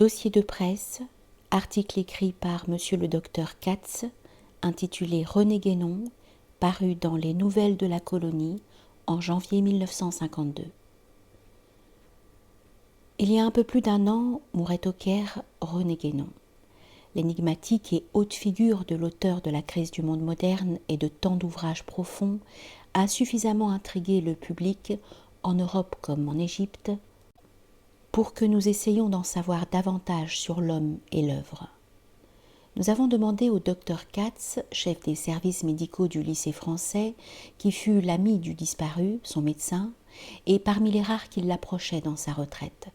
Dossier de presse, article écrit par Monsieur le Docteur Katz, intitulé René Guénon, paru dans les Nouvelles de la Colonie en janvier 1952. Il y a un peu plus d'un an, mourait au Caire René Guénon. L'énigmatique et haute figure de l'auteur de la crise du monde moderne et de tant d'ouvrages profonds a suffisamment intrigué le public, en Europe comme en Égypte, pour que nous essayions d'en savoir davantage sur l'homme et l'œuvre. Nous avons demandé au docteur Katz, chef des services médicaux du lycée français, qui fut l'ami du disparu, son médecin, et parmi les rares qui l'approchaient dans sa retraite,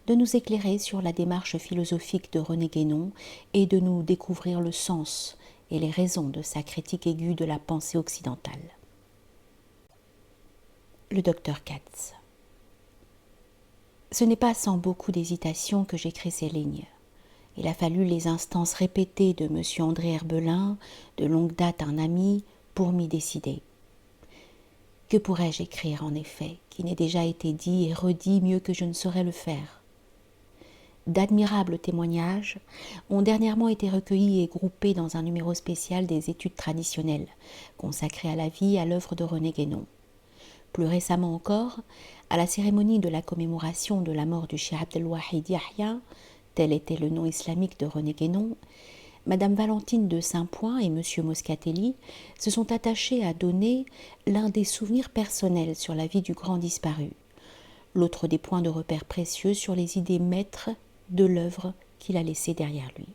de nous éclairer sur la démarche philosophique de René Guénon et de nous découvrir le sens et les raisons de sa critique aiguë de la pensée occidentale. Le docteur Katz. Ce n'est pas sans beaucoup d'hésitation que j'écris ces lignes. Il a fallu les instances répétées de M. André Herbelin, de longue date un ami, pour m'y décider. Que pourrais-je écrire, en effet, qui n'ait déjà été dit et redit mieux que je ne saurais le faire? D'admirables témoignages ont dernièrement été recueillis et groupés dans un numéro spécial des études traditionnelles, consacré à la vie et à l'œuvre de René Guénon. Plus récemment encore, à la cérémonie de la commémoration de la mort du Cheikh Abdelwahid Yahya, tel était le nom islamique de René Guénon, Madame Valentine de Saint-Point et M. Moscatelli se sont attachés à donner l'un des souvenirs personnels sur la vie du grand disparu, l'autre des points de repère précieux sur les idées maîtres de l'œuvre qu'il a laissée derrière lui.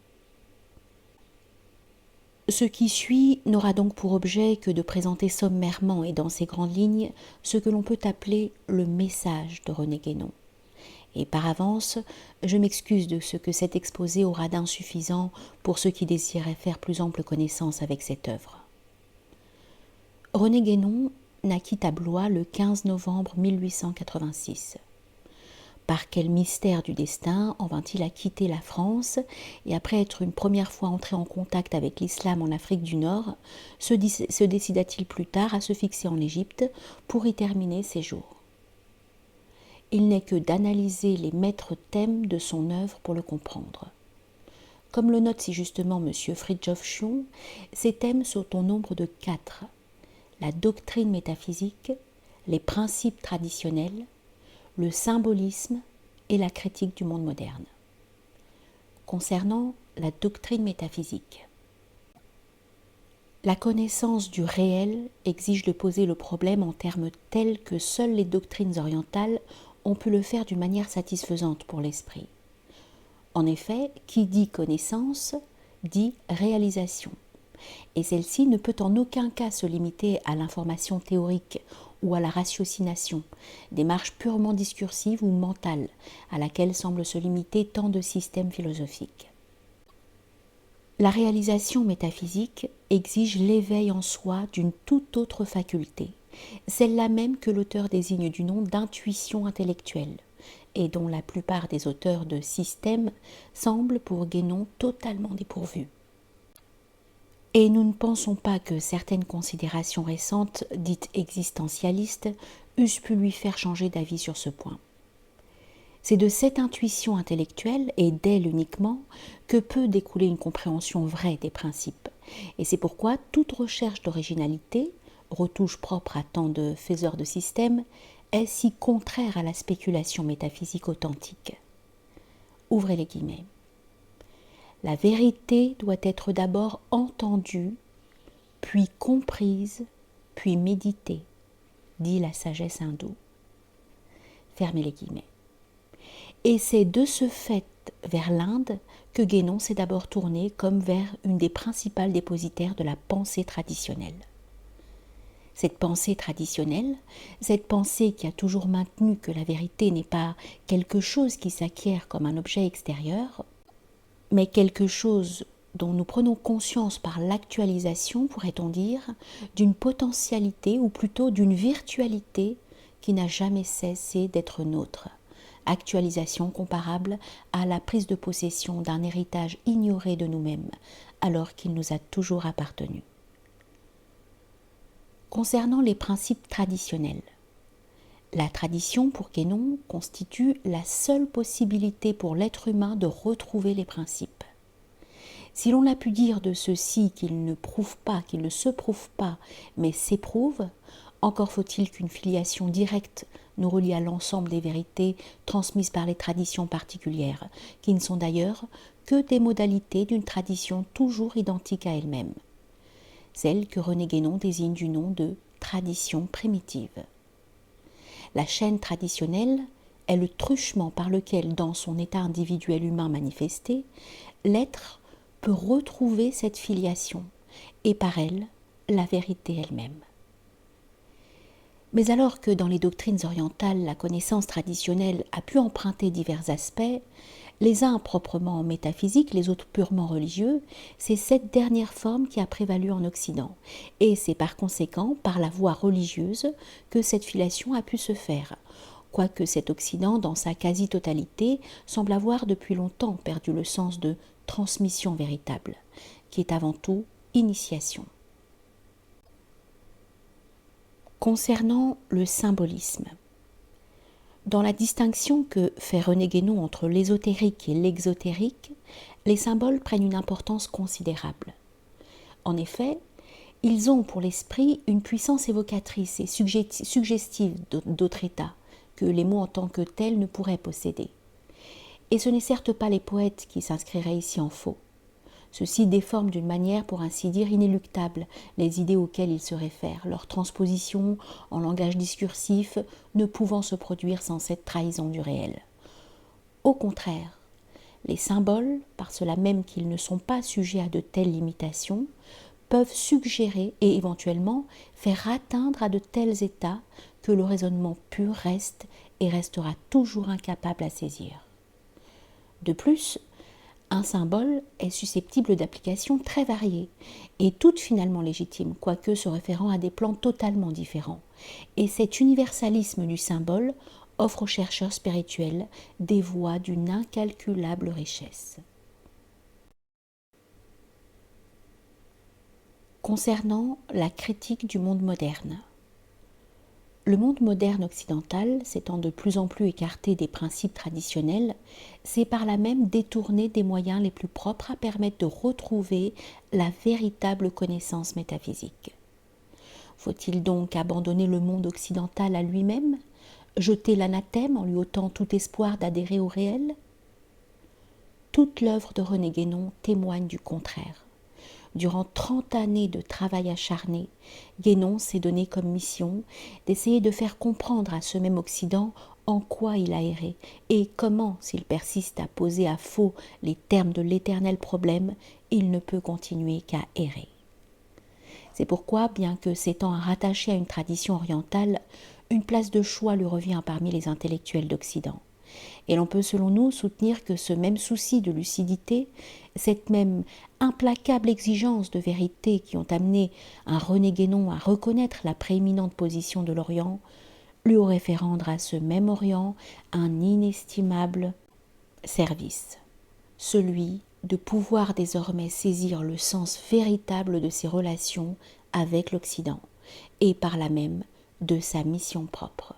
Ce qui suit n'aura donc pour objet que de présenter sommairement et dans ses grandes lignes ce que l'on peut appeler le message de René Guénon. Et par avance, je m'excuse de ce que cet exposé aura d'insuffisant pour ceux qui désiraient faire plus ample connaissance avec cette œuvre. René Guénon naquit à Blois le 15 novembre 1886. Par quel mystère du destin en vint-il à quitter la France et après être une première fois entré en contact avec l'islam en Afrique du Nord, se décida-t-il plus tard à se fixer en Égypte pour y terminer ses jours? Il n'est que d'analyser les maîtres thèmes de son œuvre pour le comprendre. Comme le note si justement M. Fridtjof Schuon, ces thèmes sont au nombre de 4. La doctrine métaphysique, les principes traditionnels, le symbolisme et la critique du monde moderne. Concernant la doctrine métaphysique, la connaissance du réel exige de poser le problème en termes tels que seules les doctrines orientales ont pu le faire d'une manière satisfaisante pour l'esprit. En effet, qui dit connaissance, dit réalisation. Et celle-ci ne peut en aucun cas se limiter à l'information théorique ou à la ratiocination, démarche purement discursive ou mentale, à laquelle semblent se limiter tant de systèmes philosophiques. La réalisation métaphysique exige l'éveil en soi d'une toute autre faculté, celle-là même que l'auteur désigne du nom d'intuition intellectuelle, et dont la plupart des auteurs de systèmes semblent pour Guénon totalement dépourvus. Et nous ne pensons pas que certaines considérations récentes, dites existentialistes, eussent pu lui faire changer d'avis sur ce point. C'est de cette intuition intellectuelle, et d'elle uniquement, que peut découler une compréhension vraie des principes. Et c'est pourquoi toute recherche d'originalité, retouche propre à tant de faiseurs de systèmes, est si contraire à la spéculation métaphysique authentique. Ouvrez les guillemets. La vérité doit être d'abord entendue, puis comprise, puis méditée, dit la sagesse hindoue. Fermez les guillemets. Et c'est de ce fait vers l'Inde que Guénon s'est d'abord tourné comme vers une des principales dépositaires de la pensée traditionnelle. Cette pensée traditionnelle, cette pensée qui a toujours maintenu que la vérité n'est pas quelque chose qui s'acquiert comme un objet extérieur, mais quelque chose dont nous prenons conscience par l'actualisation, pourrait-on dire, d'une potentialité ou plutôt d'une virtualité qui n'a jamais cessé d'être nôtre. Actualisation comparable à la prise de possession d'un héritage ignoré de nous-mêmes, alors qu'il nous a toujours appartenu. Concernant les principes traditionnels, La tradition, pour Guénon, constitue la seule possibilité pour l'être humain de retrouver les principes. Si l'on a pu dire de ceux-ci qu'ils ne prouvent pas, qu'ils ne se prouvent pas, mais s'éprouvent, encore faut-il qu'une filiation directe nous relie à l'ensemble des vérités transmises par les traditions particulières, qui ne sont d'ailleurs que des modalités d'une tradition toujours identique à elle-même, celle que René Guénon désigne du nom de tradition primitive. La chaîne traditionnelle est le truchement par lequel, dans son état individuel humain manifesté, l'être peut retrouver cette filiation, et par elle, la vérité elle-même. Mais alors que dans les doctrines orientales, la connaissance traditionnelle a pu emprunter divers aspects, les uns proprement métaphysiques, les autres purement religieux, c'est cette dernière forme qui a prévalu en Occident, et c'est par conséquent par la voie religieuse que cette filiation a pu se faire, quoique cet Occident, dans sa quasi-totalité, semble avoir depuis longtemps perdu le sens de transmission véritable, qui est avant tout initiation. Concernant le symbolisme, dans la distinction que fait René Guénon entre l'ésotérique et l'exotérique, les symboles prennent une importance considérable. En effet, ils ont pour l'esprit une puissance évocatrice et suggestive d'autres états que les mots en tant que tels ne pourraient posséder. Et ce n'est certes pas les poètes qui s'inscriraient ici en faux. Ceux-ci déforment d'une manière, pour ainsi dire, inéluctable les idées auxquelles ils se réfèrent, leur transposition en langage discursif ne pouvant se produire sans cette trahison du réel. Au contraire, les symboles, par cela même qu'ils ne sont pas sujets à de telles limitations, peuvent suggérer et éventuellement faire atteindre à de tels états que le raisonnement pur reste et restera toujours incapable à saisir. De plus, un symbole est susceptible d'applications très variées et toutes finalement légitimes, quoique se référant à des plans totalement différents. Et cet universalisme du symbole offre aux chercheurs spirituels des voies d'une incalculable richesse. Concernant la critique du monde moderne, le monde moderne occidental, s'étant de plus en plus écarté des principes traditionnels, s'est par là même détourné des moyens les plus propres à permettre de retrouver la véritable connaissance métaphysique. Faut-il donc abandonner le monde occidental à lui-même, jeter l'anathème en lui ôtant tout espoir d'adhérer au réel ? Toute l'œuvre de René Guénon témoigne du contraire. Durant 30 années de travail acharné, Guénon s'est donné comme mission d'essayer de faire comprendre à ce même Occident en quoi il a erré et comment, s'il persiste à poser à faux les termes de l'éternel problème, il ne peut continuer qu'à errer. C'est pourquoi, bien que s'étant rattaché à une tradition orientale, une place de choix lui revient parmi les intellectuels d'Occident. Et l'on peut selon nous soutenir que ce même souci de lucidité, cette même implacable exigence de vérité qui ont amené un René Guénon à reconnaître la prééminente position de l'Orient, lui aurait fait rendre à ce même Orient un inestimable service, celui de pouvoir désormais saisir le sens véritable de ses relations avec l'Occident, et par là même de sa mission propre.